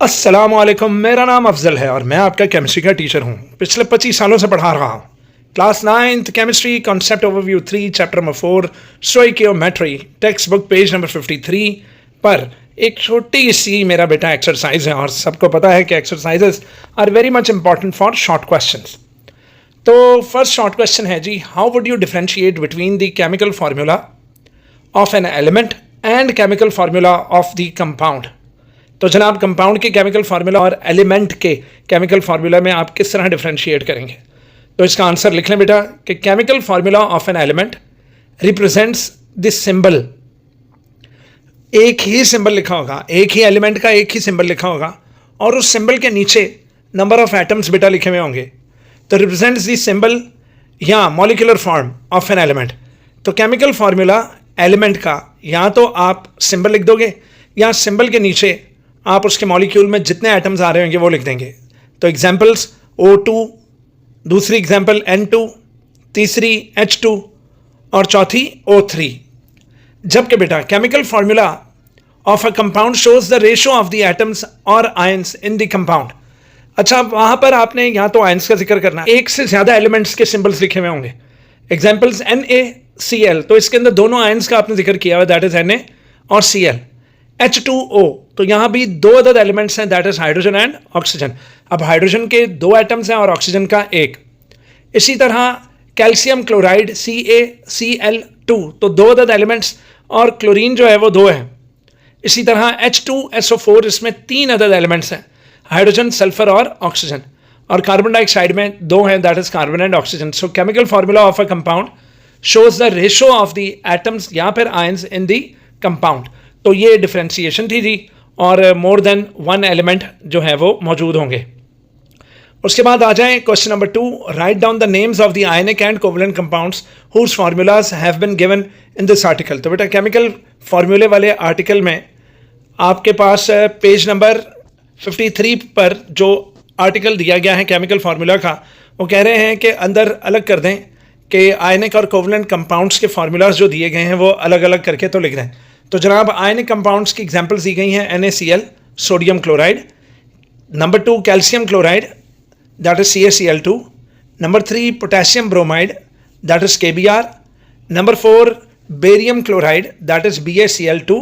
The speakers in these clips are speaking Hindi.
अस्सलामुअलैकुम, मेरा नाम अफजल है और मैं आपका केमिस्ट्री का टीचर हूँ। पिछले 25 सालों से पढ़ा रहा हूँ। Class 9th chemistry, concept overview 3, chapter number 4, stoichiometry, text book page number 53 पर एक छोटी सी मेरा बेटा एक्सरसाइज है और सबको पता है कि exercises are very much important for short questions. तो फर्स्ट शॉर्ट क्वेश्चन है जी, how would you differentiate between the chemical formula of an element and chemical formula of the compound. तो जनाब, कंपाउंड के केमिकल फार्मूला और एलिमेंट के केमिकल फार्मूला में आप किस तरह डिफरेंशिएट करेंगे? तो इसका आंसर लिख लें बेटा कि chemical formula of an element represents this symbol. एक ही सिंबल लिखा होगा, एक ही एलिमेंट का एक ही सिंबल लिखा होगा और उस सिंबल के नीचे नंबर ऑफ एटम्स बेटा लिखे हुए होंगे। तो रिप्रेजेंट्स दिस सिंबल या molecular form of an element. तो केमिकल फार्मूला एलिमेंट का या तो आप सिंबल लिख दोगे या सिंबल के नीचे आप उसके मॉलिक्यूल में जितने एटम्स आ रहे होंगे वो लिख देंगे। तो एग्जांपल्स O2, दूसरी एग्जांपल N2, तीसरी H2 और चौथी O3। जबकि बेटा chemical formula of a compound shows the ratio of the atoms और आयंस इन द कंपाउंड। अच्छा, वहां पर आपने या तो आयंस का जिक्र करना, एक से ज्यादा एलिमेंट्स के सिंबल्स लिखे हुए होंगे। एग्जांपल्स NaCl, तो इसके अंदर दोनों आयंस का आपने जिक्र किया हुआ, दैट इज Na और Cl। H2O, तो यहां भी दो अदर एलिमेंट्स हैं, that is hydrogen and oxygen. अब हाइड्रोजन के दो एटम्स हैं और ऑक्सीजन का एक। इसी तरह कैल्शियम क्लोराइड CaCl2, तो दो अदर एलिमेंट्स और क्लोरीन जो है वो दो है। इसी तरह H2SO4, इसमें तीन अदर एलिमेंट्स हैं, हाइड्रोजन, सल्फर और ऑक्सीजन। और कार्बन डाइऑक्साइड में दो हैं, that is carbon and oxygen. So chemical formula of a compound shows the ratio of the atoms या फिर आयंस इन द कंपाउंड। तो ये डिफरेंशिएशन थी जी, और मोर देन वन एलिमेंट जो है वो मौजूद होंगे। उसके बाद आ जाएं question number 2, write down the names of the ionic and covalent compounds whose formulas have been given in this article. तो बेटा केमिकल फार्मूले वाले आर्टिकल में आपके पास पेज नंबर 53 पर जो आर्टिकल दिया गया है केमिकल फार्मूला का, वो कह रहे हैं कि अंदर अलग कर दें कि आयनिक और कोवलेंट कंपाउंड्स के फार्मूलाज जो दिए गए हैं वो अलग अलग करके तो लिख दें। तो जनाब, आयनिक कंपाउंड्स की एग्जांपल्स दी गई हैं, NaCl, sodium chloride. Number 2 calcium chloride, that is CaCl2। Number 3 potassium bromide, that is KBr। Number 4 barium chloride, that is BaCl2।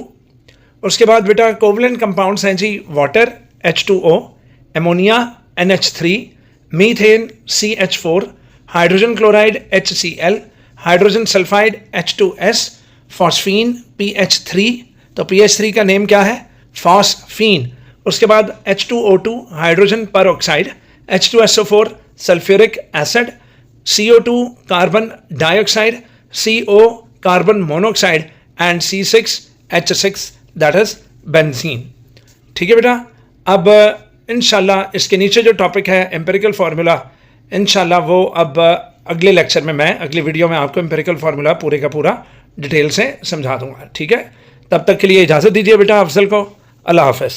उसके बाद बेटा कोवलेंट कंपाउंड्स हैं जी, water H2O, ammonia NH3, methane CH4, hydrogen chloride HCl, hydrogen sulphide H2S, phosphine PH3, तो PH3 का नेम क्या है? फॉस्फीन। उसके बाद H2O2 हाइड्रोजन पर oxide, H2SO4 sulphuric acid, CO2 carbon dioxide, CO carbon monoxide and C6H6 that is benzene. ठीक है बेटा, अब इंशाल्लाह इसके नीचे जो टॉपिक है एम्पिरिकल फार्मूला, इंशाल्लाह वो अब अगले लेक्चर में, मैं अगली वीडियो में आपको एम्पिरिकल फार्मूला पूरे का पूरा डिटेल से समझा दूंगा। ठीक है, तब तक के लिए इजाज़त दीजिए बेटा अफजल को। अल्लाह हाफ़िज़।